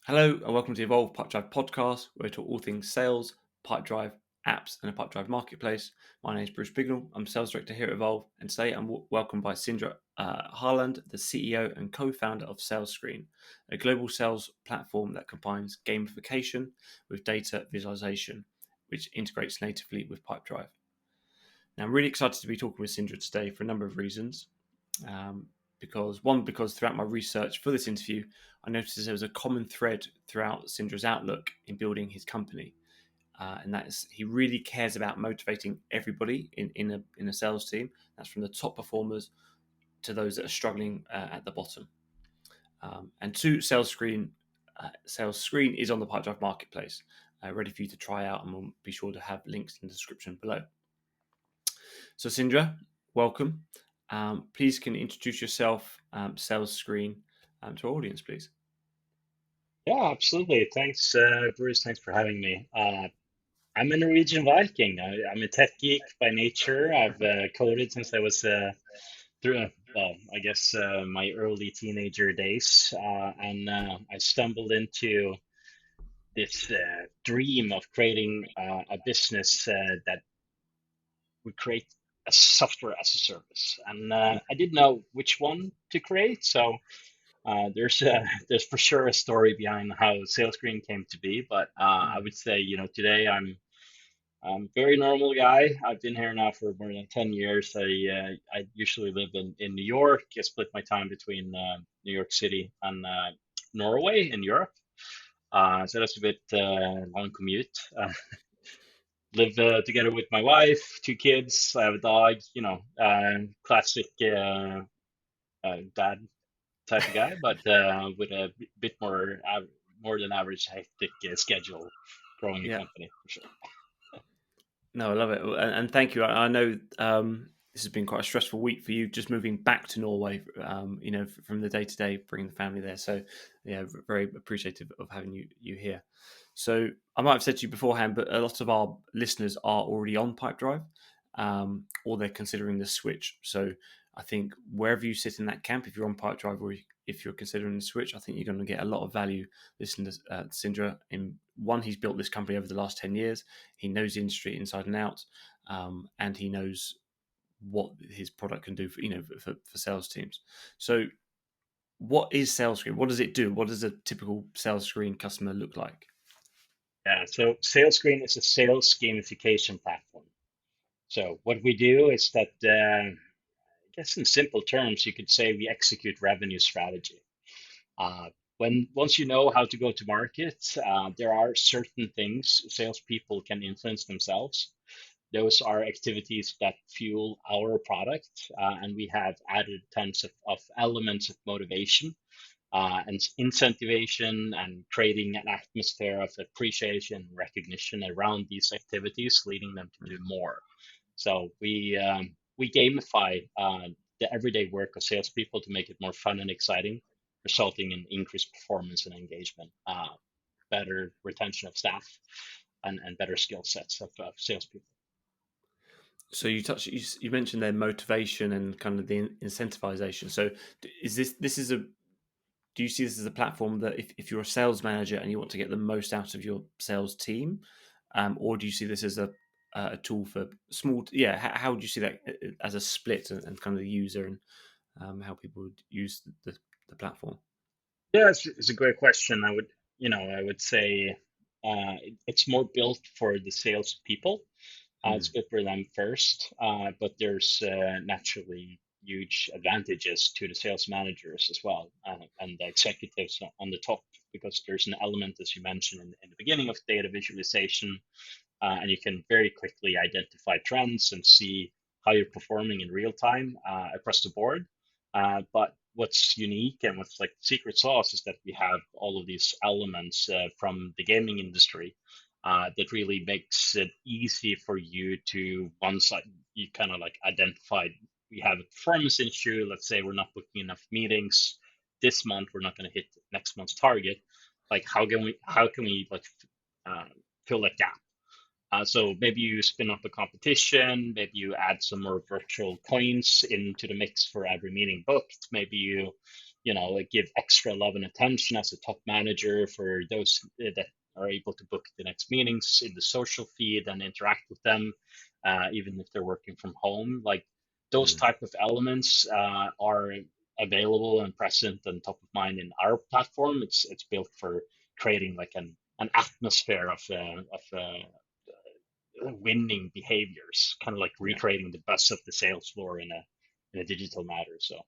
Hello and welcome to the Evolve Pipedrive podcast, where we talk all things sales, Pipedrive, apps, and a Pipedrive marketplace. My name is Bruce Bignell. I'm sales director here at Evolve, and today I'm welcomed by Sindre Haaland, the CEO and co-founder of SalesScreen, a global sales platform that combines gamification with data visualization, which integrates natively with Pipedrive. Now, I'm really excited to be talking with Sindre today for a number of reasons. Because throughout my research for this interview, I noticed there was a common thread throughout Sindre's outlook in building his company, and that is he really cares about motivating everybody in a sales team. That's from the top performers to those that are struggling at the bottom. And two, SalesScreen is on the Pipedrive marketplace, ready for you to try out, and we'll be sure to have links in the description below. So, Sindre, welcome. Please can you introduce yourself, SalesScreen, to our audience, please. Yeah, absolutely. Thanks, Bruce. Thanks for having me. I'm a Norwegian Viking. I'm a tech geek by nature. I've coded since I was I guess my early teenager days, and I stumbled into this dream of creating a business that would create a software as a service, and I didn't know which one to create, so. There's for sure a story behind how SalesScreen came to be, but I Mm. would say, today I'm a very normal guy. I've been here now for more than 10 years. I usually live in New York. I split my time between New York City and Norway in Europe. So that's a bit long commute. Live together with my wife, two kids. I have a dog. Classic dad type of guy, but with a bit more than average hectic schedule growing a Yeah, company for sure. no, I love it, and thank you. I know this has been quite a stressful week for you, just moving back to Norway. From the day to day, bringing the family there. So, yeah, very appreciative of having you here. So, I might have said to you beforehand, but a lot of our listeners are already on Pipedrive, or they're considering the switch. So, I think wherever you sit in that camp, if you're on Pipedrive or if you're considering the switch, I think you're going to get a lot of value listening to Sindre. In one, he's built this company over the last 10 years. He knows the industry inside and out, and he knows what his product can do for sales teams. So, what is SalesScreen? What does it do? What does a typical SalesScreen customer look like? Yeah, so SalesScreen is a sales gamification platform. So what we do is that, I guess in simple terms, you could say we execute revenue strategy. Uh, when once you know how to go to market, there are certain things salespeople can influence themselves. Those are activities that fuel our product, and we have added tons of elements of motivation and incentivation and creating an atmosphere of appreciation and recognition around these activities, leading them to do more. So we gamify the everyday work of salespeople to make it more fun and exciting, resulting in increased performance and engagement, better retention of staff, and better skill sets of salespeople. So you mentioned their motivation and kind of the incentivization. So is this is a do you see this as a platform that if you're a sales manager and you want to get the most out of your sales team, or do you see this as a tool for small? Yeah, how would you see that as a split and kind of the user and how people would use the platform? Yeah, it's a great question. I would say it's more built for the salespeople. It's Mm. good for them first, but there's naturally huge advantages to the sales managers as well, and the executives on the top, because there's an element, as you mentioned in the beginning, of data visualization, and you can very quickly identify trends and see how you're performing in real time across the board. But what's unique and what's like the secret sauce is that we have all of these elements from the gaming industry that really makes it easy for you to, once you kind of like identified we have a performance issue, let's say we're not booking enough meetings this month, we're not going to hit next month's target. Like how can we like uh, fill that gap? So maybe you spin up a competition, maybe you add some more virtual coins into the mix for every meeting booked. Maybe you like give extra love and attention as a top manager for those that are able to book the next meetings in the social feed and interact with them, even if they're working from home. Like those Mm. type of elements are available and present and top of mind in our platform. It's built for creating like an atmosphere of winning behaviors, kind of like Yeah. recreating the best of the sales floor in a digital matter. So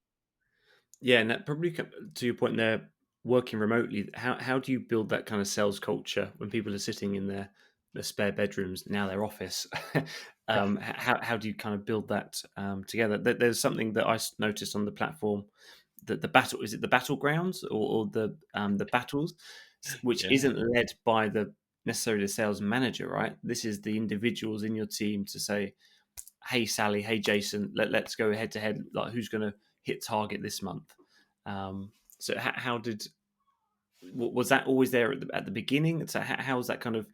Yeah, and that probably to your point there, working remotely. How do you build that kind of sales culture when people are sitting in their spare bedrooms, now their office? yeah, How do you kind of build that together? There's something that I noticed on the platform, that the battle, is it the battlegrounds, or the battles, which yeah, isn't led by the necessarily the sales manager, right? This is the individuals in your team to say, hey Sally, hey Jason, let's go head to head. Like, who's going to hit target this month? So how did, was that always there at the beginning? So how is that kind of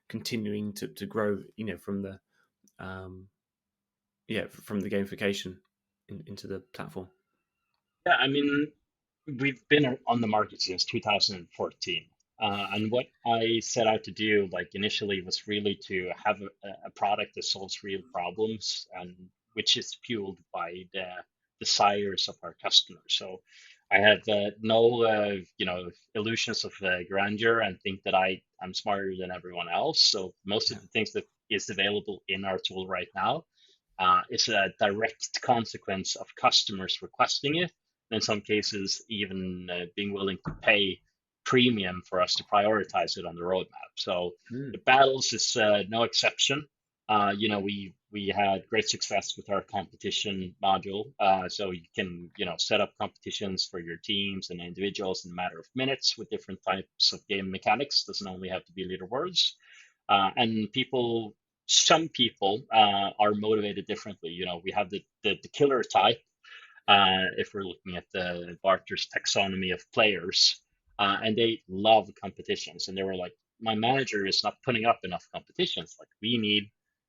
continuing to grow? From the um, from the gamification into the platform. yeah. I mean, we've been on the market since 2014. And what I set out to do, like initially, was really to have a product that solves real problems, and which is fueled by the desires of our customers. So I have no, illusions of grandeur and think that I'm smarter than everyone else. So most of Yeah. the things that is available in our tool right now is a direct consequence of customers requesting it, in some cases even being willing to pay premium for us to prioritize it on the roadmap. So Mm. the battles is no exception. We had great success with our competition module. So you can set up competitions for your teams and individuals in a matter of minutes with different types of game mechanics. Doesn't only have to be leaderboards. And some people are motivated differently. We have the killer type, if we're looking at the Barter's taxonomy of players, and they love competitions. And they were like, my manager is not putting up enough competitions. Like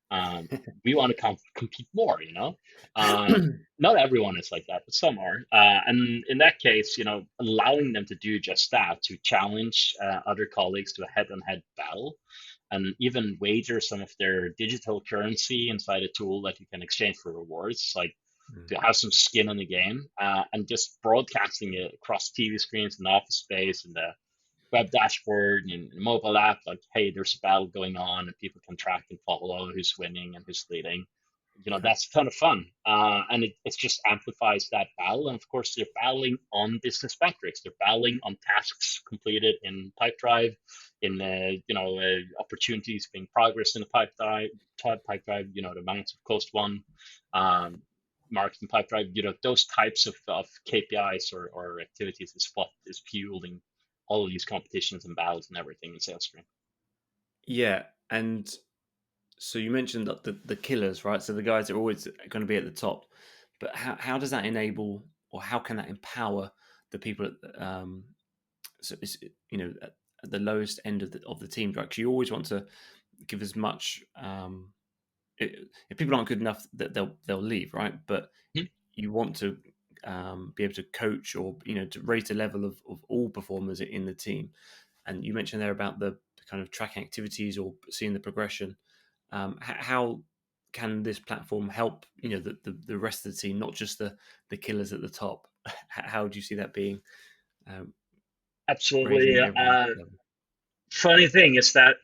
um, we want to compete more. Not everyone is like that, but some are. And in that case, allowing them to do just that, to challenge other colleagues to a head-on-head battle, and even wager some of their digital currency inside a tool that you can exchange for rewards, like Mm. to have some skin in the game, and just broadcasting it across TV screens and office space and the web dashboard and the mobile app, like, hey, there's a battle going on and people can track and follow who's winning and who's leading. Yeah. That's kind of fun. And it just amplifies that battle. And of course, they're battling on business metrics. They're battling on tasks completed in Pipedrive, in opportunities being progressed in the Pipedrive, the amounts of closed one, um, marked in Pipedrive, those types of KPIs or activities is what is fueling all of these competitions and battles and everything in SalesScreen. Yeah, and so you mentioned that the killers, right? So the guys that are always going to be at the top, but how does that enable, or how can that empower the people so it's, at the lowest end of the team, right? 'Cause you always want to give as much. If people aren't good enough, that they'll leave, right? But Hmm? you want to be able to coach, or to raise the level of all performers in the team. And you mentioned there about the kind of tracking activities or seeing the progression. How can this platform help the rest of the team, not just the killers at the top? How do you see that being um, Absolutely. raising everyone's level? Funny thing is that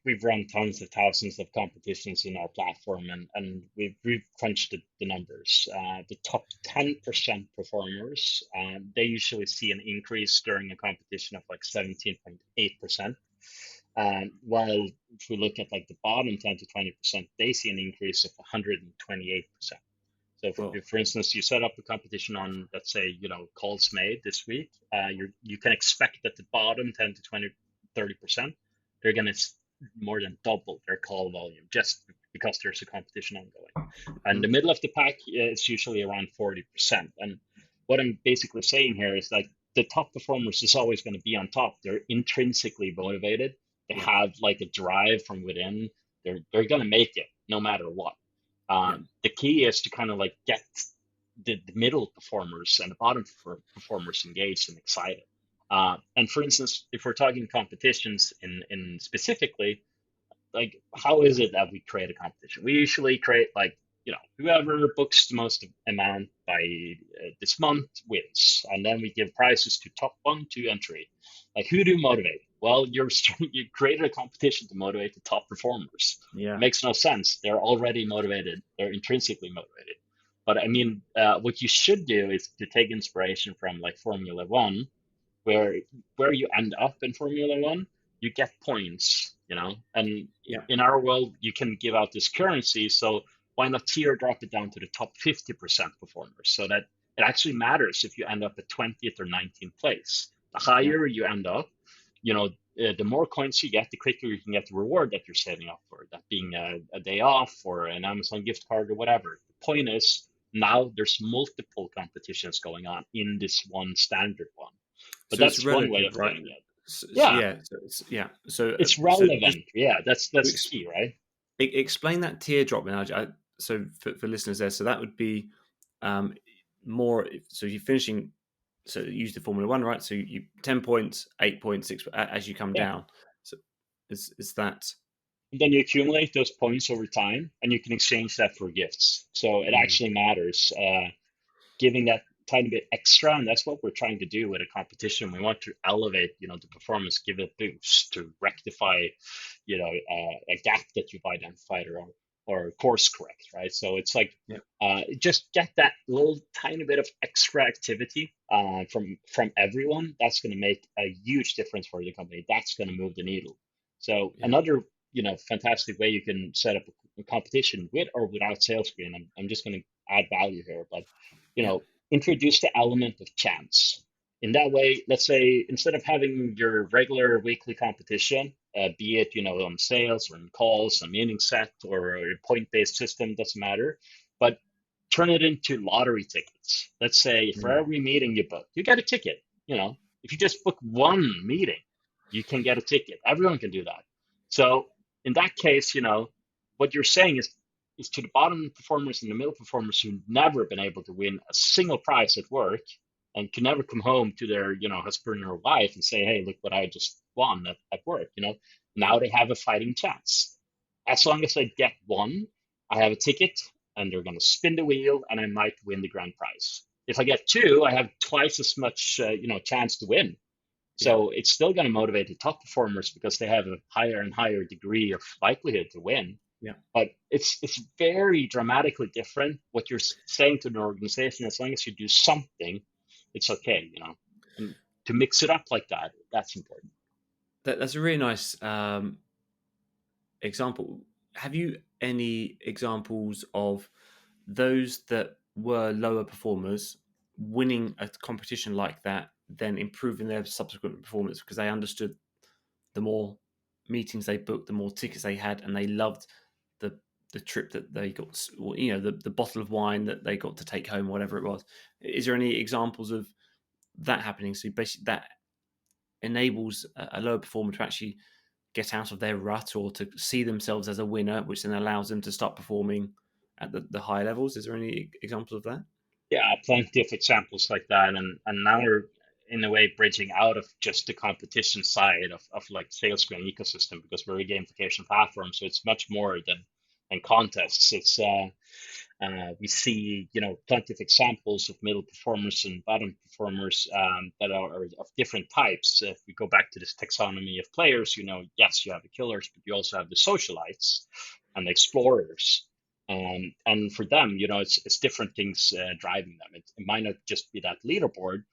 we've run tons of thousands of competitions in our platform, and we've crunched the numbers. The top 10% performers, they usually see an increase during a competition of like 17.8%. While if we look at like the bottom 10 to 20%, they see an increase of 128%. So Well, for instance, you set up a competition on, let's say, calls made this week, you can expect that the bottom 10 to 20, 30%, they're going to more than double their call volume just because there's a competition ongoing. And the mm, middle of the pack is usually around 40%. And what I'm basically saying here is like the top performers is always going to be on top. They're intrinsically motivated. They yeah, have like a drive from within. They're going to make it no matter what. yeah, The key is to kind of like get the middle performers and the bottom performers engaged and excited. And for instance, if we're talking competitions in specifically, like how is it that we create a competition? We usually create like, whoever books the most amount by this month wins, and then we give prizes to top 1, 2, and 3. Like, who do you motivate? Well, you created a competition to motivate the top performers. It Yeah. makes no sense. They're already motivated. They're intrinsically motivated. But I mean, what you should do is to take inspiration from like Formula One, where you end up in Formula One, you get points, and Yeah. in our world, you can give out this currency. So why not tier drop it down to the top 50% performers so that it actually matters if you end up at 20th or 19th place. The Yeah. higher you end up, the more coins you get, the quicker you can get the reward that you're saving up for, that being a day off or an Amazon gift card or whatever. The point is, now there's multiple competitions going on in this one standard one. But So it's that's one way relative, of right? doing it. So Yeah, yeah. So yeah. So it's just relevant. Yeah, to that's the key, right? explain that teardrop analogy. So for listeners there, so that would be um, more. So you're finishing. So you use the Formula One, right? So you 10 points, 8 points, as you come Yeah. down. So is that? And then you accumulate those points over time, and you can exchange that for gifts. So it Mm, actually matters. Giving that tiny bit extra, and that's what we're trying to do with a competition. We want to elevate, the performance, give it a boost to rectify, a gap that you've identified or course correct, right? So it's like yeah. just get that little tiny bit of extra activity from everyone. That's going to make a huge difference for the company. That's going to move the needle. So Yeah. another fantastic way you can set up a competition with or without SalesScreen. I'm just going to add value here, but you Yeah. know, introduce the element of chance. In that way, let's say instead of having your regular weekly competition, be it on sales or in calls, a meeting set or a point-based system, doesn't matter, but turn it into lottery tickets. Let's say for Mm, every meeting you book, you get a ticket. If you just book one meeting, you can get a ticket. Everyone can do that. So in that case, what you're saying is to the bottom performers and the middle performers who've never been able to win a single prize at work and can never come home to their husband or wife and say, hey, look what I just won at work. Now they have a fighting chance. As long as I get one, I have a ticket and they're going to spin the wheel and I might win the grand prize. If I get two, I have twice as much chance to win. yeah. So it's still going to motivate the top performers because they have a higher and higher degree of likelihood to win. Yeah. But it's very dramatically different what you're saying to an organization. As long as you do something, it's okay, And to mix it up like that, that's important. That's a really nice example. Have you any examples of those that were lower performers winning a competition like that, then improving their subsequent performance because they understood the more meetings they booked, the more tickets they had, and they loved the the trip that they got, the bottle of wine that they got to take home, whatever it was. Is there any examples of that happening? So basically, that enables a lower performer to actually get out of their rut or to see themselves as a winner, which then allows them to start performing at the higher levels. Is there any examples of that? Yeah, plenty of examples like that. And now we're in a way bridging out of just the competition side of like SalesScreen ecosystem because we're a gamification platform. So it's much more than contests. We see plenty of examples of middle performers and bottom performers that are of different types. If we go back to this taxonomy of players, yes, you have the killers, but you also have the socialites and the explorers. And for them, it's different things driving them. It might not just be that leaderboard.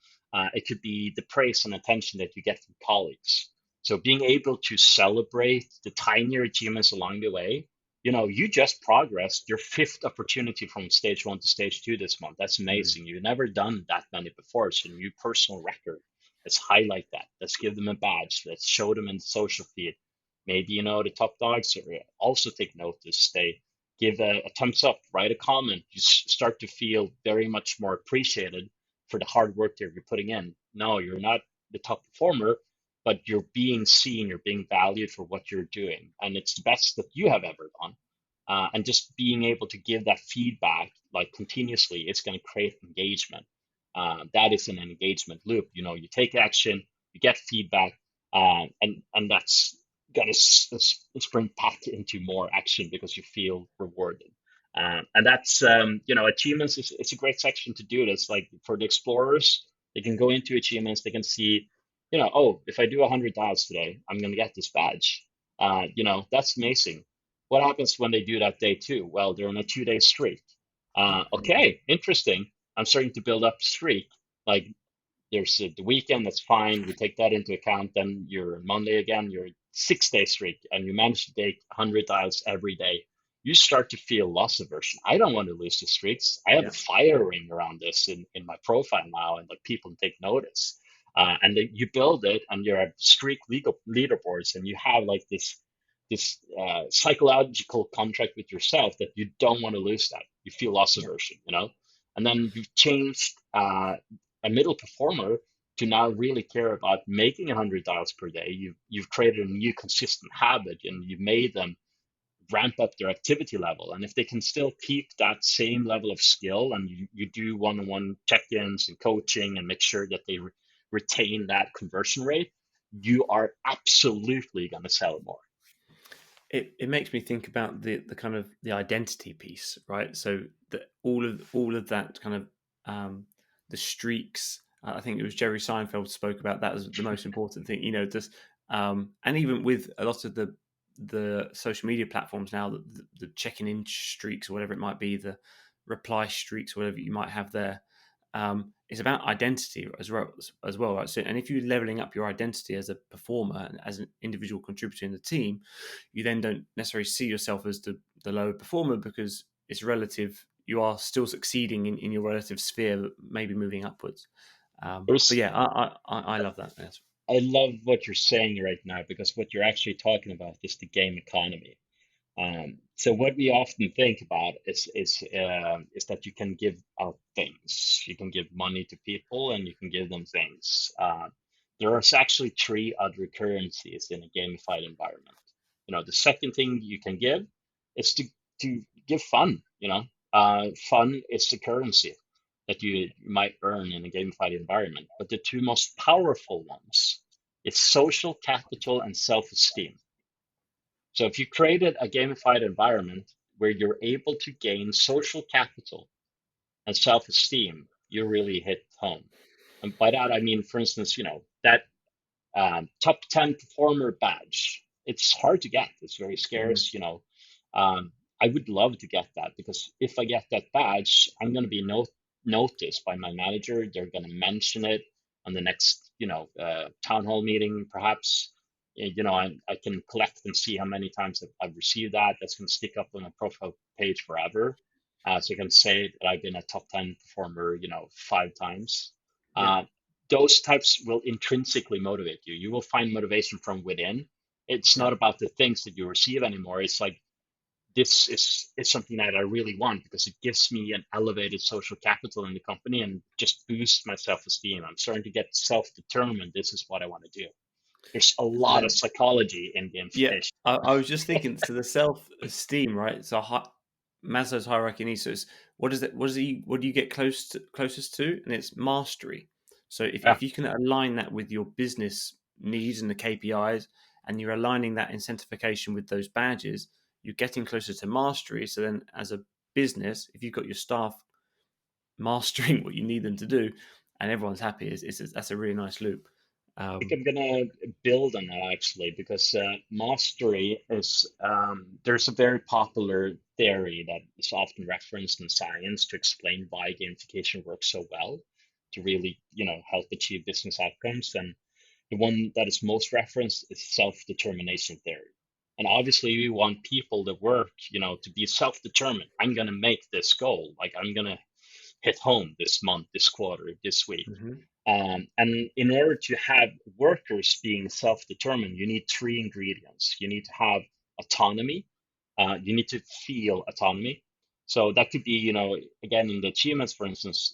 It could be the praise and attention that you get from colleagues. So being able to celebrate the tinier achievements along the way, you just progressed your fifth opportunity from stage one to stage two this month. That's Mm, amazing. You've never done that many before. It's a new personal record. Let's highlight that. Let's give them a badge. Let's show them in the social feed. Maybe, the top dogs also take notice. They give a thumbs up, write a comment. You start to feel very much more appreciated for the hard work that you're putting in. No, you're not the top performer, but you're being seen, you're being valued for what you're doing. And it's the best that you have ever done. and just being able to give that feedback like continuously, it's going to create engagement. That is an engagement loop. You take action, you get feedback, and that's going to spring back into more action because you feel rewarded. And that's achievements is it's a great section to do this. Like for the explorers, they can go into achievements, they can see, oh, if I do 100 dials today, I'm going to get this badge. That's amazing. What happens when they do that day two? Well, they're on a 2-day streak. Okay, interesting. I'm starting to build up a streak. Like there's the weekend, that's fine. We take that into account. Then you're on Monday again, you're 6-day streak, and you manage to take 100 dials every day. You start to feel loss aversion. I don't want to lose the streaks. I have a Yeah. fire ring around this in my profile now, and like people take notice. And then you build it, and you have streak leaderboards, and you have like this psychological contract with yourself that you don't want to lose that. You feel loss Yeah. aversion. And then you've changed a middle performer to now really care about making 100 dials per day. You've created a new consistent habit, and you've made them ramp up their activity level. And if they can still keep that same level of skill, and you do one-on-one check-ins and coaching and make sure that they retain that conversion rate, you are absolutely going to sell more. It makes me think about the kind of the identity piece, right? So all of that kind of the streaks. I think it was Jerry Seinfeld spoke about that as the most important thing. Just and even with a lot of the social media platforms now, the checking in streaks or whatever it might be, the reply streaks, whatever you might have there. It's about identity as well, right? So, and if you're leveling up your identity as a performer and as an individual contributor in the team, you then don't necessarily see yourself as the lower performer because it's relative. You are still succeeding in your relative sphere, but maybe moving upwards. So There's yeah, I love that. Yes. I love what you're saying right now, because what you're actually talking about is the game economy. So what we often think about is that you can give out things. You can give money to people, and you can give them things. There are actually three other currencies in a gamified environment. The second thing you can give is to give fun. Fun is the currency that you might earn in a gamified environment. But the two most powerful ones is social capital and self-esteem. So if you created a gamified environment where you're able to gain social capital and self-esteem, you really hit home. And by that I mean, for instance, that top 10 performer badge. It's hard to get. It's very Mm-hmm. scarce. I would love to get that, because if I get that badge, I'm going to be noticed by my manager. They're going to mention it on the next, town hall meeting, perhaps. I can collect and see how many times I've received that. That's going to stick up on my profile page forever. So I can say that I've been a top 10 performer, 5 times. Yeah. Uh, those types will intrinsically motivate you. You will find motivation from within. It's Yeah. not about the things that you receive anymore. It's like, this is something that I really want, because it gives me an elevated social capital in the company and just boosts my self-esteem. I'm starting to get self-determined. This is what I want to do. There's a So lot of then, psychology in yeah, gamification. I was just thinking. So the self-esteem, right? So Maslow's hierarchy of needs. So it's, what is it? What do you get closest to? And it's mastery. So Yeah. if you can align that with your business needs and the KPIs, and you're aligning that incentivization with those badges, you're getting closer to mastery. So then, as a business, if you've got your staff mastering what you need them to do, and everyone's happy, that's a really nice loop. Think Um, I'm gonna build on that actually, because mastery is there's a very popular theory that is often referenced in science to explain why gamification works so well to really help achieve business outcomes. And the one that is most referenced is self-determination theory. And obviously we want people that work to be self-determined. I'm gonna make this goal. Like, I'm gonna hit home this month, this quarter, this week. mhm. And in order to have workers being self-determined, you need three ingredients. You need to have autonomy. You need to feel autonomy. So that could be, again, in the achievements, for instance,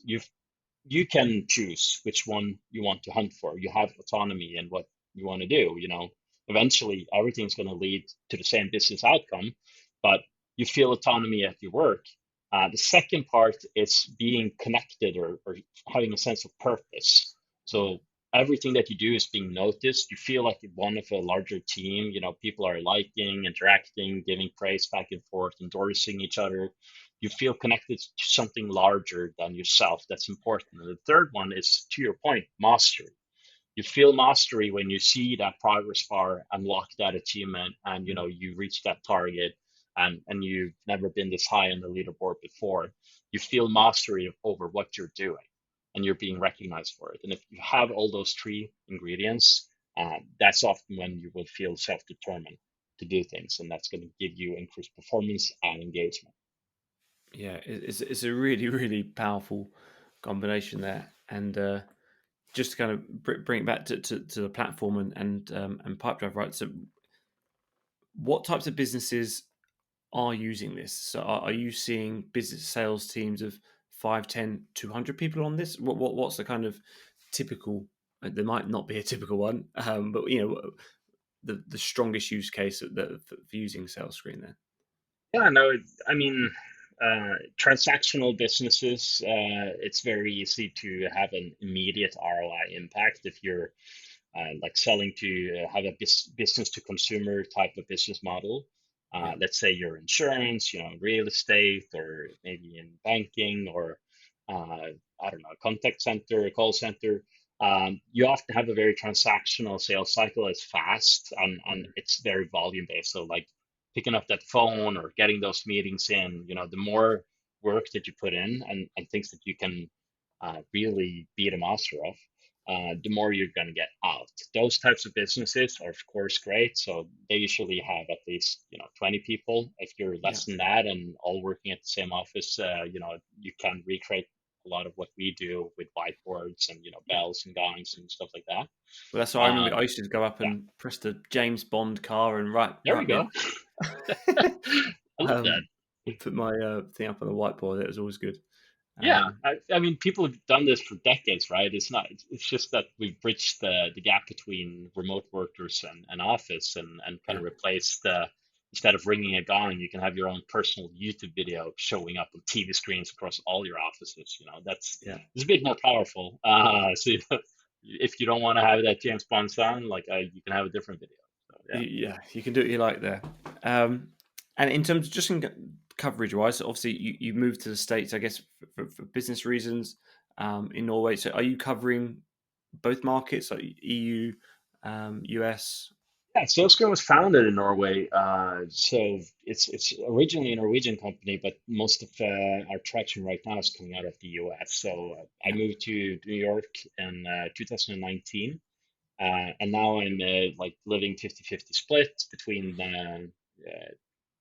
you can choose which one you want to hunt for. You have autonomy in what you want to do. Eventually everything's going to lead to the same business outcome, but you feel autonomy at your work. The second part is being connected, or having a sense of purpose. So everything that you do is being noticed. You feel like one of a larger team. People are liking, interacting, giving praise back and forth, endorsing each other. You feel connected to something larger than yourself. That's important. And the third one is, to your point, mastery. You feel mastery when you see that progress bar unlock that achievement, and you reach that target, and you've never been this high on the leaderboard before. You feel mastery over what you're doing, and you're being recognized for it. And if you have all those three ingredients, that's often when you will feel self-determined to do things, and that's going to give you increased performance and engagement. Yeah, it's a really really powerful combination there, and just to kind of bring it back to the platform and Pipedrive, right? So, what types of businesses are using this? So, are you seeing business sales teams of 5, 10, 200 people on this? What's the kind of typical? There might not be a typical one, but the strongest use case for using SalesScreen there. Yeah, no, I mean, transactional businesses, it's very easy to have an immediate ROI impact if you're like selling to have a business to consumer type of business model. Yeah, Let's say you're insurance, real estate, or maybe in banking, or I don't know, a contact center, a call center. You often have a very transactional sales cycle. It's fast, and mm, it's very volume based. So like picking up that phone or getting those meetings in, the more work that you put in, and things that you can really be the master of, the more you're going to get out. Those types of businesses are, of course, great. So they usually have at least 20 people. If you're yeah. less than that and all working at the same office, you can recreate a lot of what we do with whiteboards and Yeah. bells and gongs and stuff like that. Well, that's what I remember. I Um, used to go up yeah, and press the James Bond car and write there we write me go. I love that. um, put my thing up on the whiteboard. It was always good. Yeah, Um, I mean, people have done this for decades, right? It's not, it's just that we've bridged the gap between remote workers and office, and kind yeah, of replaced instead of ringing a gong, you can have your own personal YouTube video showing up on TV screens across all your offices. That's yeah, it's a bit more powerful. So if you don't want to have that James Bond sound, like you can have a different video. So yeah. yeah. You can do what you like there. Um, and in terms just in coverage wise, obviously you moved to the States, I guess, for business reasons. In Norway, so are you covering both markets, like EU, US? Yeah, SalesScreen was founded in Norway, so it's originally a Norwegian company, but most of our traction right now is coming out of the US. So I Yeah, moved to New York in 2019, and now I'm like living 50-50 split between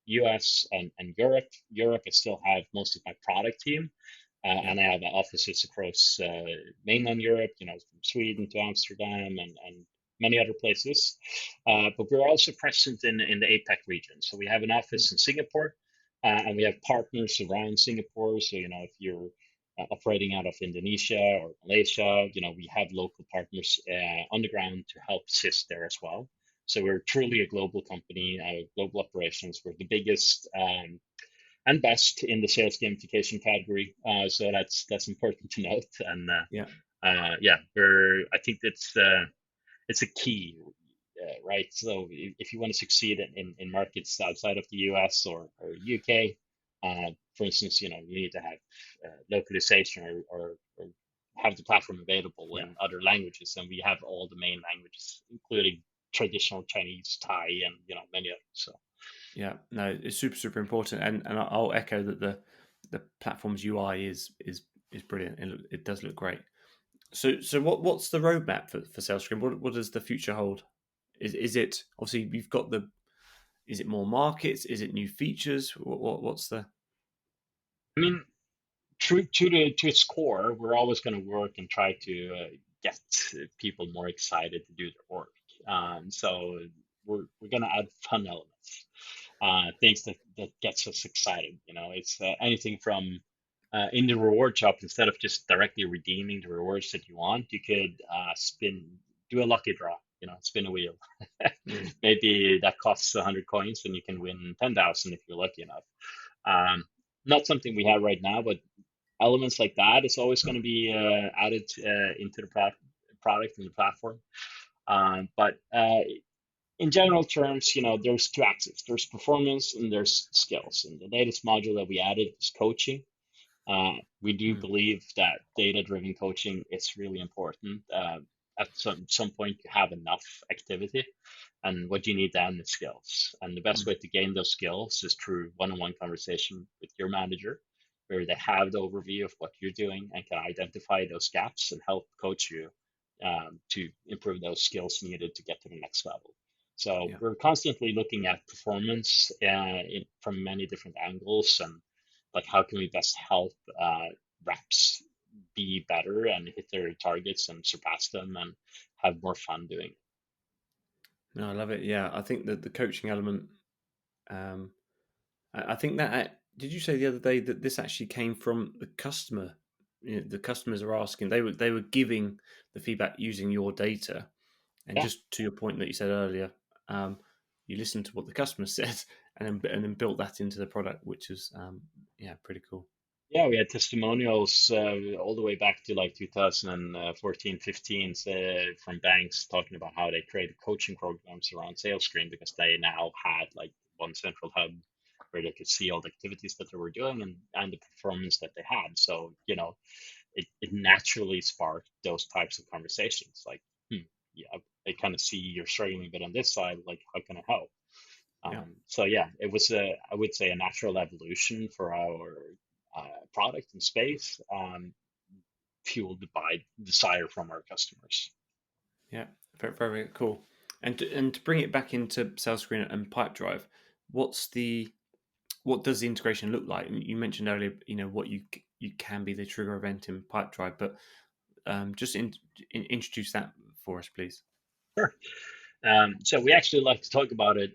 US and Europe. Europe, I still have most of my product team, yeah, and I have offices across mainland Europe, from Sweden to Amsterdam and many other places. But we're also present in the APAC region. So we have an yeah, office in Singapore, and we have partners around Singapore. So, if you're operating out of Indonesia or Malaysia, we have local partners on the ground to help assist there as well. So we're truly a global company, global operations. We're the biggest and best in the sales gamification category. So that's important to note. And yeah, yeah, I think it's a key, right? So if you want to succeed in markets outside of the US or UK, for instance, you need to have localization, or have the platform available yeah. in other languages, and we have all the main languages, including traditional Chinese, Thai, and many others. So Yeah, no, it's super super important, and I'll echo that the platform's UI is brilliant. It does look great. So what's the roadmap for SalesScreen? What does the future hold? Is it obviously you've got the is it more markets? Is it new features? What's the I mean, true to its core, we're always going to work and try to get people more excited to do their work. So we're going to add fun elements, things that gets us excited. It's anything from in the reward shop, instead of just directly redeeming the rewards that you want, you could do a lucky draw. Spin a wheel. Maybe that costs 100 coins and you can win 10,000 if you're lucky enough. Um, Not something we have right now, but elements like that is always going to be added into the product and the platform. But in general terms, there's two axes. There's performance and there's skills. And the latest module that we added is coaching. We do Mm. believe that data-driven coaching is really important. At some point, you have enough activity, and what you need then is skills. And the best Mm. way to gain those skills is through one-on-one conversation with your manager, where they have the overview of what you're doing and can identify those gaps and help coach you to improve those skills needed to get to the next level. So Yeah. we're constantly looking at performance from many different angles, and like how can we best help reps be better and hit their targets and surpass them and have more fun doing it. No, I love it. Yeah, I think that the coaching element. Um, I think that did you say the other day that this actually came from the customer? The customers are asking. They were giving the feedback using your data, and Yeah. just to your point that you said earlier, you listened to what the customer said, and then built that into the product, which is yeah, pretty cool. Yeah, we had testimonials all the way back to like 2014, 15 from banks talking about how they created coaching programs around SalesScreen because they now had like one central hub where they could see all the activities that they were doing and the performance that they had. So, it naturally sparked those types of conversations. Like, yeah, I kind of see you're struggling a bit on this side. Like, how can I help? Yeah. So yeah, it was I would say a natural evolution for our product and space, fueled by desire from our customers. Yeah, very, very cool. And to bring it back into SalesScreen and Pipedrive, what does the integration look like? And you mentioned earlier, what you can be the trigger event in Pipedrive, but just introduce that for us, please. Sure. So we actually like to talk about it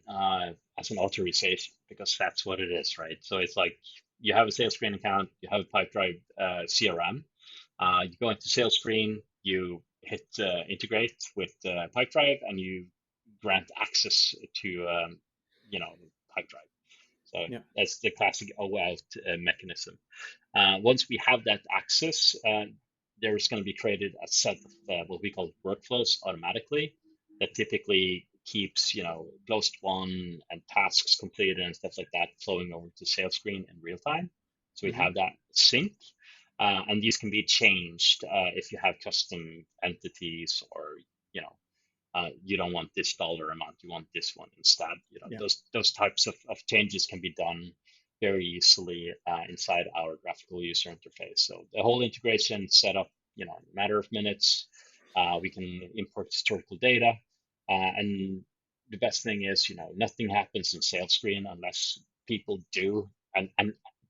as an authorization because that's what it is, right? So it's like you have a SalesScreen account, you have a Pipedrive CRM. You go into SalesScreen, you hit integrate with Pipedrive, and you grant access to Pipedrive. So Yeah. that's the classic OAuth mechanism. Once we have that access, there's going to be created a set of what we call workflows automatically that typically keeps, ghost one and tasks completed and stuff like that flowing over to SalesScreen in real time. So we Hmm. have that sync. And these can be changed if you have custom entities or, you know, you don't want this dollar amount, you want this one instead. Yeah. Those types of changes can be done very easily inside our graphical user interface. So the whole integration set up, in a matter of minutes. We can import historical data, and the best thing is, nothing happens in SalesScreen unless people do and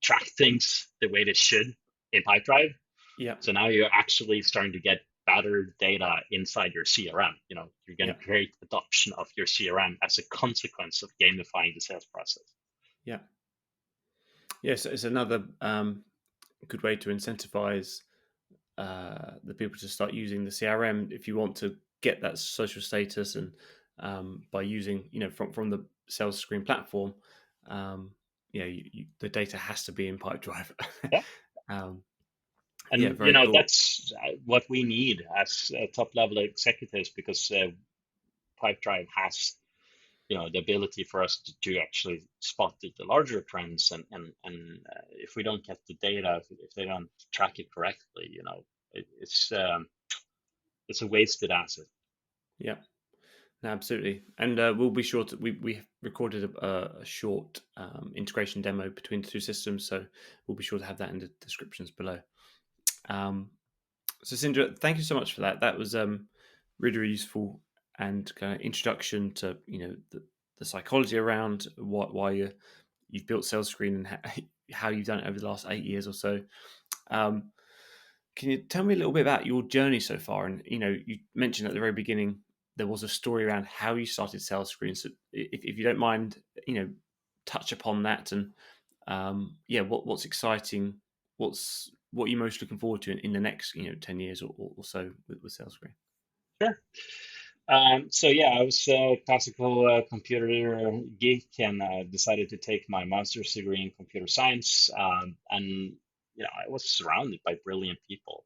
track things the way they should in Pipedrive. Yeah. So now you're actually starting to get better data inside your CRM. You're going Yeah. to create adoption of your CRM as a consequence of gamifying the sales process. Yeah. Yes, it's another good way to incentivize the people to start using the CRM if you want to get that social status, and by using from the sales screen platform, the data has to be in Pipedrive. Yeah. um, yeah, And, very cool. that's what we need as top level executives because Pipedrive has, the ability for us to actually spot the larger trends. And if we don't get the data, if they don't track it correctly, it's a wasted asset. Yeah, no, absolutely. And we'll be sure to we recorded a short integration demo between the two systems, so we'll be sure to have that in the descriptions below. So Sindre, thank you so much for that. That was really, really useful and kind of introduction to the psychology around why you've built SalesScreen and how you've done it over the last 8 years or so. Um, can you tell me a little bit about your journey so far? And you mentioned at the very beginning there was a story around how you started SalesScreen. So if you don't mind, touch upon that, and what's exciting, what are you most looking forward to in the next 10 years or so with SalesScreen? Sure. So yeah, I was a classical computer geek and decided to take my master's degree in computer science. And I was surrounded by brilliant people,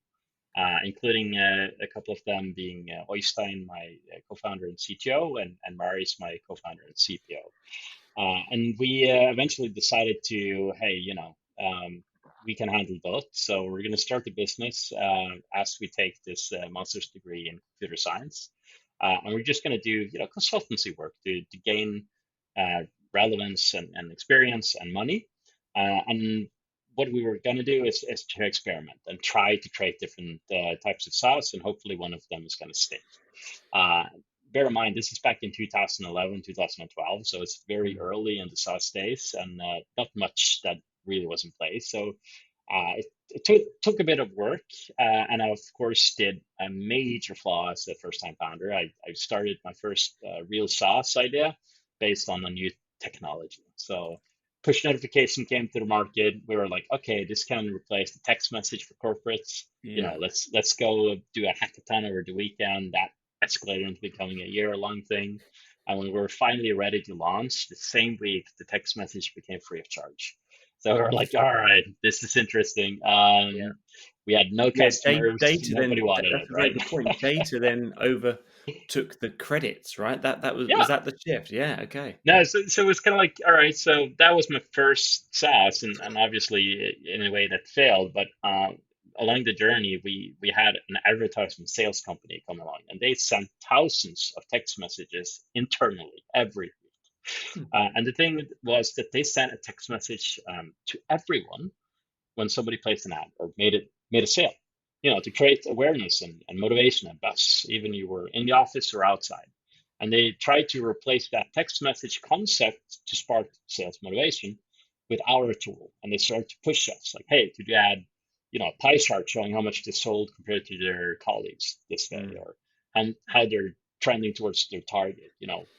including a couple of them being Oystein, my co-founder and CTO, and Marius, my co-founder and CPO. And we eventually decided to, hey, we can handle both. So we're going to start the business as we take this master's degree in computer science. And we're just going to do, consultancy work to gain uh, relevance and experience and money. And what we were going to do is to experiment and try to create different types of SaaS, and hopefully one of them is going to stick. Uh, Bear in mind, this is back in 2011, 2012, so it's very Mm. early in the SaaS days and not much that really was in place. So it took a bit of work, and I, of course, did a major flaw as a first time founder. I started my first real SaaS idea based on a new technology. So push notification came to the market. We were like, okay, this can replace the text message for corporates. Yeah. Let's go do a hackathon over the weekend. That escalated into becoming a year-long thing. And when we were finally ready to launch, the same week, the text message became free of charge. So we were like, all right, this is interesting. Yeah. We had no Yeah. customers, Data nobody then, wanted it, that's a very right? good point. Data then overtook the credits, right? That was Yeah. that the shift? Yeah. Okay. No, so it was kind of like, all right, so that was my first SaaS, and obviously in a way that failed, but along the journey, we had an advertisement sales company come along, and they sent thousands of text messages internally every week. Hmm. And the thing was that they sent a text message to everyone when somebody placed an ad or made a sale, to create awareness and motivation and buzz, even you were in the office or outside. And they tried to replace that text message concept to spark sales motivation with our tool. And they started to push us like, hey, could you add, a pie chart showing how much they sold compared to their colleagues this day, Mm. or how they're trending towards their target.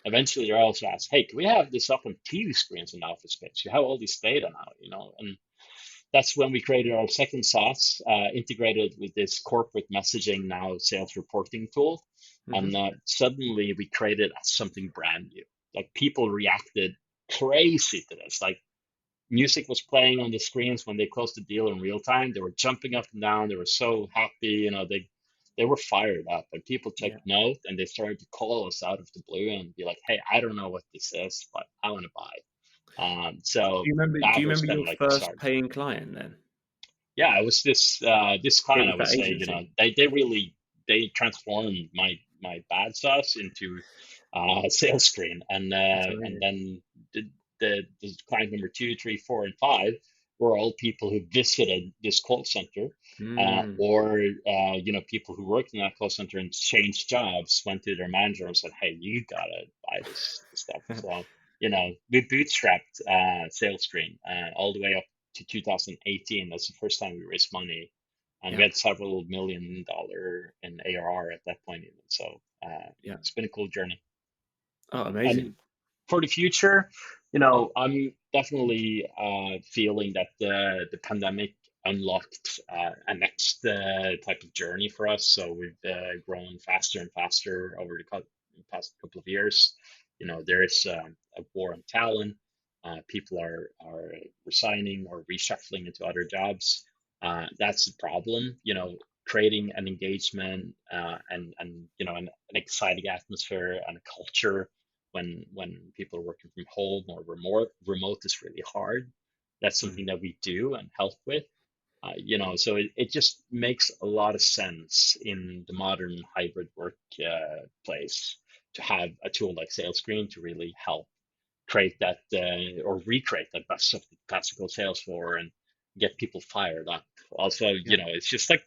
Eventually they're also asked, hey, can we have this up on TV screens in the office space? You have all this data now. And that's when we created our second SaaS, integrated with this corporate messaging now sales reporting tool. Hmm. And suddenly we created something brand new. Like people reacted crazy to this. Like music was playing on the screens when they closed the deal in real time. They were jumping up and down. They were so happy. They were fired up, and people took Yeah. note, and they started to call us out of the blue and be like, "Hey, I don't know what this is, but I want to buy." Do So you remember? Do that you was remember kind of your like the first start. paying client then? Yeah, it was this It client. I was would that say, agency. they really they transformed my bad sauce into SalesScreen, That's and amazing. then the client number two, three, four, and five were all people who visited this call center, Mm. or people who worked in that call center and changed jobs, went to their manager and said, "Hey, you gotta buy this stuff." So we bootstrapped SalesScreen all the way up to 2018. That's the first time we raised money, and we Yeah. had several $1 million in ARR at that point even. So Yeah. it's been a cool journey. Oh, And amazing. for the future, I'm definitely feeling that the pandemic unlocked a next type of journey for us. So we've grown faster and faster over the past couple of years. There is a war on talent. People are resigning or reshuffling into other jobs. That's the problem. Creating an engagement and an exciting atmosphere and a culture when people are working from home or remote is really hard. That's Mm. something that we do and help with. So it just makes a lot of sense in the modern hybrid work place to have a tool like SalesScreen to really help create that or recreate that best of the classical sales floor and get people fired up. Also, Yeah. it's just like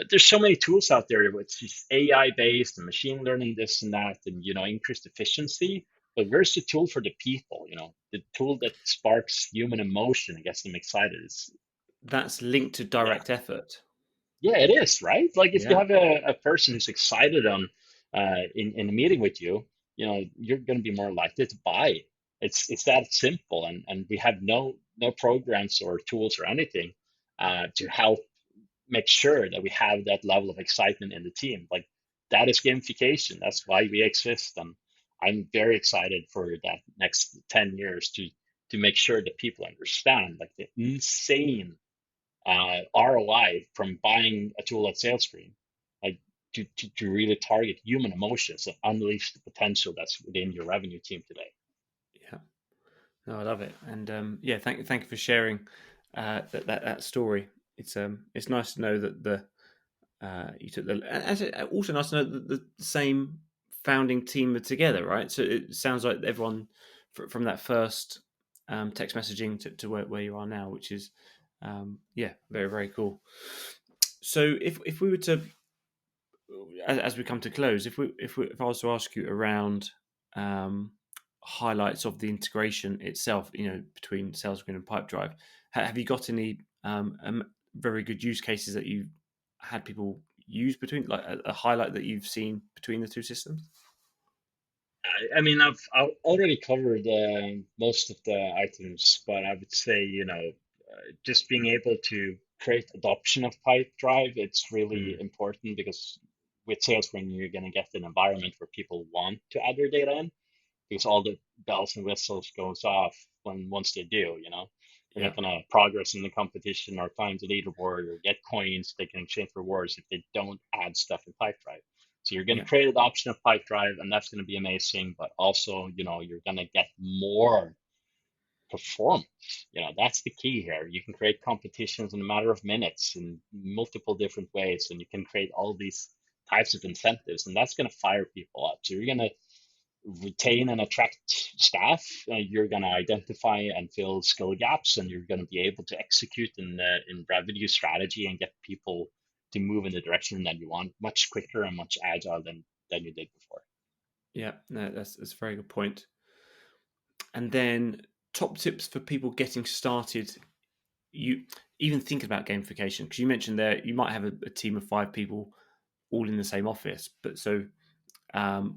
there's so many tools out there. It's just AI based and machine learning, this and that, and increased efficiency. But where's the tool for the people? The tool that sparks human emotion and gets them excited. That's linked to Yeah, direct effort. yeah, it is, right? Like if you Yeah. have a person who's excited on in a meeting with you, you're going to be more likely to buy. It's that simple, and we have no programs or tools or anything to help make sure that we have that level of excitement in the team. Like that is gamification. That's why we exist. And I'm very excited for that next 10 years to make sure that people understand like the insane ROI from buying a tool like SalesScreen, like to really target human emotions and unleash the potential that's within your revenue team today. Yeah. No, I love it, and yeah, thank you for sharing that story. It's nice to know that the you took the, and also nice to know that the same founding team are together, right? So it sounds like everyone from that first text messaging to where you are now, which is yeah, very very cool. So if we were to, as we come to close, if I was to ask you around um, highlights of the integration itself, between SalesScreen and Pipedrive, have you got any very good use cases that you had people use between, like a highlight that you've seen between the two systems? I mean, I've already covered most of the items, but I would say, just being able to create adoption of Pipedrive, it's really Mm, important because with SalesScreen, you're going to get an environment where people want to add their data in because all the bells and whistles goes off once they do, they're yeah, not going to progress in the competition or climb the leaderboard or get coins they can exchange for rewards if they don't add stuff in Pipedrive. So you're going to yeah, create adoption of Pipedrive, and that's going to be amazing. But also, you're going to get more performance. That's the key here. You can create competitions in a matter of minutes in multiple different ways, and you can create all these types of incentives, and that's going to fire people up. So you're going to retain and attract staff. You're going to identify and fill skill gaps, and you're going to be able to execute in revenue strategy and get people to move in the direction that you want much quicker and much agile than you did before. yeah. No, that's a very good point. And then top tips for people getting started. You even think about gamification, because you mentioned there you might have a team of 5 people all in the same office, but so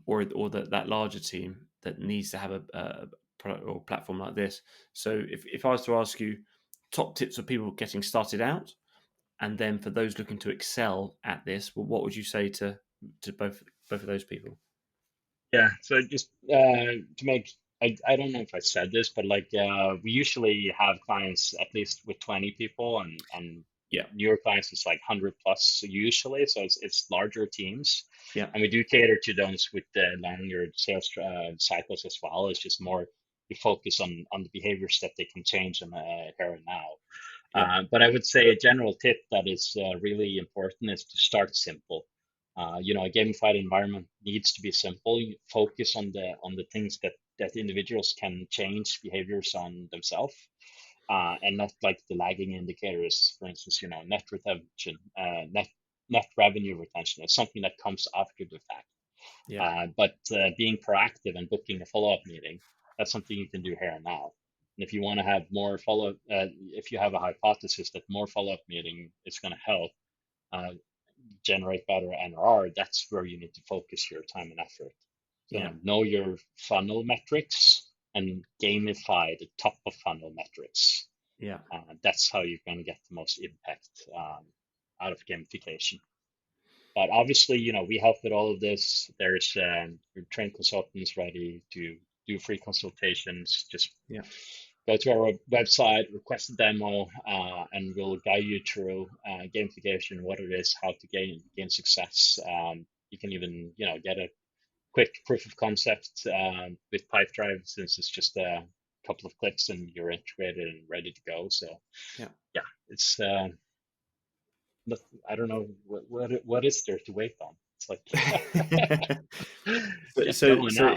or that larger team that needs to have a product or platform like this. So if I was to ask you top tips for people getting started out, and then for those looking to excel at this, well, what would you say to both of those people? Yeah, so just to make, I don't know if I said this, but like we usually have clients at least with 20 people, and Yeah, newer clients is like 100 plus usually, so it's larger teams, yeah, and we do cater to those with the longer sales cycles as well. It's just more we focus on the behaviors that they can change in here and now. yeah, But I would say a general tip that is really important is to start simple. A gamified environment needs to be simple. You focus on the things that individuals can change behaviors on themselves, and not like the lagging indicators. For instance, net retention, net revenue retention is something that comes after the fact. yeah, But being proactive and booking a follow-up meeting, that's something you can do here and now. And if you want to have more follow, if you have a hypothesis that more follow-up meeting is going to help uh, generate better NRR, that's where you need to focus your time and effort. So yeah, know your funnel metrics and gamify the top of funnel metrics. yeah, That's how you're going to get the most impact out of gamification. But obviously, we help with all of this. There's trained consultants ready to do free consultations. Just yeah, go to our website, request a demo, and we'll guide you through gamification, what it is, how to gain success. You can even, get a quick proof of concept with Pipedrive, since it's just a couple of clicks and you're integrated and ready to go. So yeah. yeah, it's I don't know what is there to wait on. It's like so get so going so now.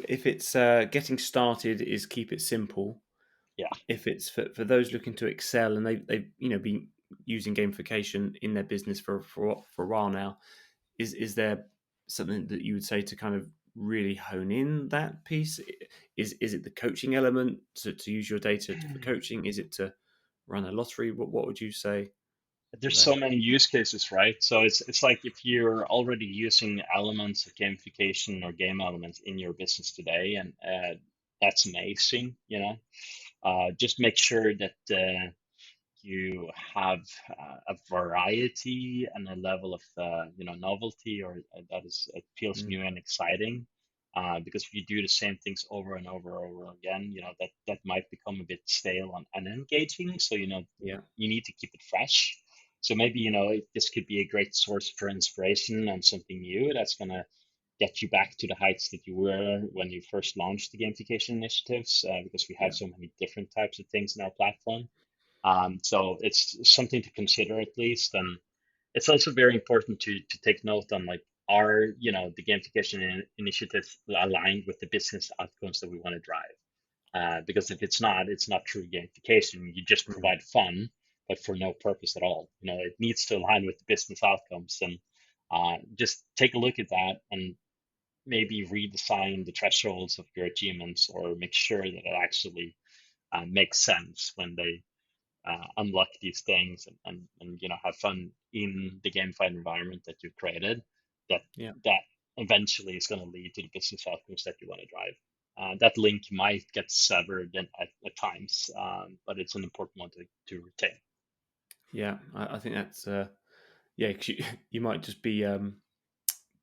if it's getting started is keep it simple. Yeah. If it's for those looking to excel, and they've been using gamification in their business for a while now, is there something that you would say to kind of really hone in that piece? Is it the coaching element to use your data for coaching? Is it to run a lottery? What would you say There's so there? many use cases, right? So it's like if you're already using elements of gamification or game elements in your business today, and that's amazing. Just make sure that you have a variety and a level of novelty, or that is it feels Mm. new and exciting. Because if you do the same things over and over again, that might become a bit stale and unengaging. So Yeah. you need to keep it fresh. So maybe this could be a great source for inspiration and something new that's gonna get you back to the heights that you were when you first launched the gamification initiatives, because we have Yeah. so many different types of things in our platform. So it's something to consider at least. And it's also very important to take note on, like, are the gamification initiatives aligned with the business outcomes that we want to drive? Because if it's not true gamification. You just Mm. provide fun, but for no purpose at all. It needs to align with the business outcomes, and just take a look at that and maybe redesign the thresholds of your achievements, or make sure that it actually makes sense when they unlock these things, and have fun in the gamified environment that you've created. That Yeah. that eventually is going to lead to the business outcomes that you want to drive. That link might get severed at times, but it's an important one to retain. Yeah. I think that's yeah, 'cause you, you might just be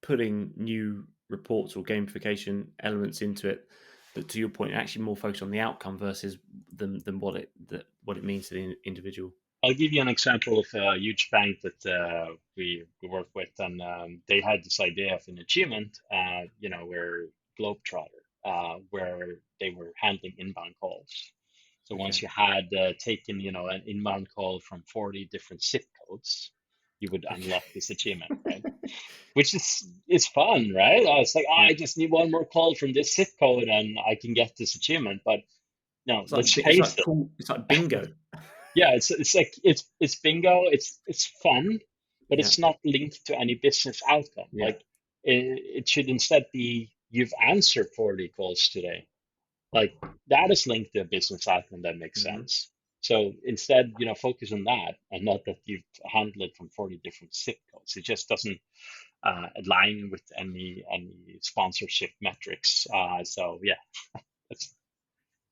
putting new reports or gamification elements into it that, to your point, are actually more focused on the outcome versus than what it means to the individual. I'll give you an example of a huge bank that we work with, and they had this idea of an achievement, where Globetrotter, where they were handling inbound calls. So once Okay. you had taken, an inbound call from 40 different zip codes, you would unlock Okay. this achievement, right? Which is fun, right? It's like, oh, Yeah. I just need one more call from this zip code and I can get this achievement. But no, let's It's face like it. cool. It's like bingo. Yeah, it's like it's bingo. It's fun, but Yeah. it's not linked to any business outcome. Yeah. Like, it should instead be, you've answered 40 calls today. Like, that is linked to a business outcome that makes Hmm. sense. So instead, focus on that, and not that you've handled it from 40 different zip codes. It just doesn't align with any sponsorship metrics. So yeah, that's a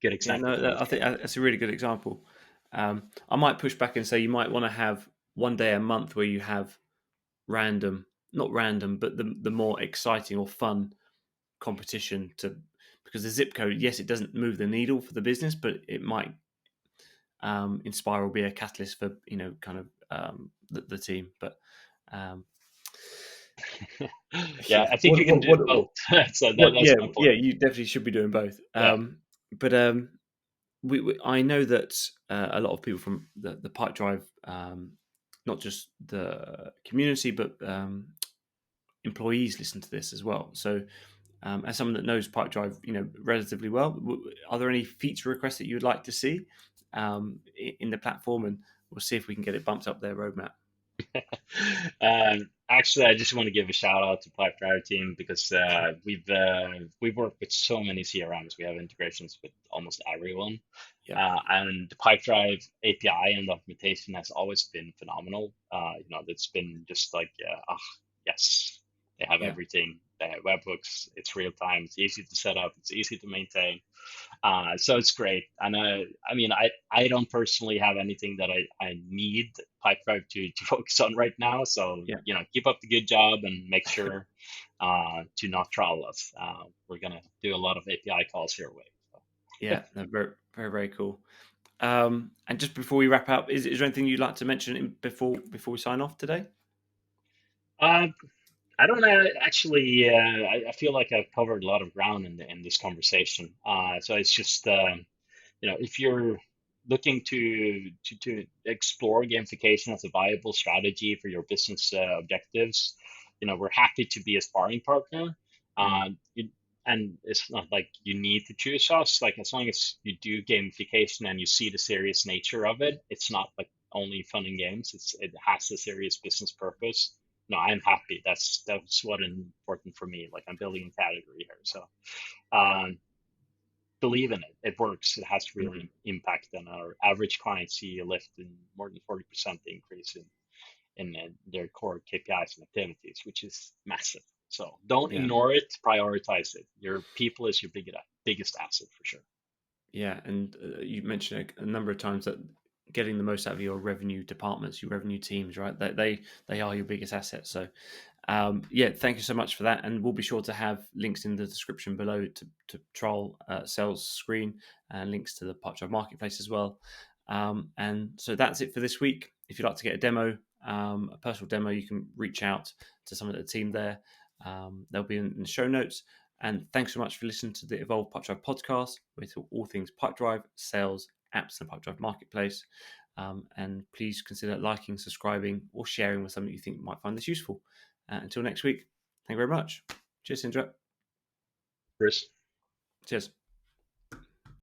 good Yeah. example No, to I look think at. that's a really good example. I might push back and say you might want to have one day a month where you have random, not random, but the more exciting or fun competition to, because the zip code, yes, it doesn't move the needle for the business, but it might inspire or be a catalyst for kind of the team. But um, Yeah, yeah, I think you can do both. So that's yeah, my yeah, point. you definitely should be doing both. Yeah. But I know that a lot of people from the Pipedrive, not just the community, but employees listen to this as well. So, as someone that knows Pipedrive, relatively well, are there any feature requests that you would like to see in the platform, and we'll see if we can get it bumped up their roadmap. Actually, I just want to give a shout out to Pipedrive team, because we've worked with so many CRMs. We have integrations with almost everyone, Yeah, and the Pipedrive API and documentation has always been phenomenal. It's been just like, yes, they have yeah, everything. They have webhooks. It's real time. It's easy to set up. It's easy to maintain. So it's great. And I mean, I don't personally have anything that I need Pipedrive to focus on right now. So, yeah, keep up the good job and make sure to not trouble us. We're going to do a lot of API calls your way. So. yeah. No, very, very, very cool. And just before we wrap up, is there anything you'd like to mention before we sign off today? uh, I don't actually. I feel like I've covered a lot of ground in this conversation. So it's just, if you're looking to explore gamification as a viable strategy for your business objectives, we're happy to be a sparring partner. Mm, And it's not like you need to choose us. Like, as long as you do gamification and you see the serious nature of it, it's not like only fun and games. It has a serious business purpose. No, I'm happy. That's what important for me. Like, I'm building a category here, so um, believe in it. It works. It has real mm, impact, and our average clients see a lift in more than 40% increase in their core KPIs and activities, which is massive. So don't yeah, ignore it. Prioritize it. Your people is your biggest asset for sure. yeah. And you mentioned a number of times that getting the most out of your revenue departments, your revenue teams, right? They are your biggest asset. So yeah, thank you so much for that. And we'll be sure to have links in the description below to trial SalesScreen and links to the Pipedrive Marketplace as well. And so that's it for this week. If you'd like to get a demo, a personal demo, you can reach out to someone at the team there. They'll be in the show notes. And thanks so much for listening to the Evolve Pipedrive podcast. We talk all things Pipedrive, sales, apps, and Pipedrive Marketplace. And please consider liking, subscribing, or sharing with someone you think might find this useful. Until next week, thank you very much. Cheers, Sindre. Chris. Cheers.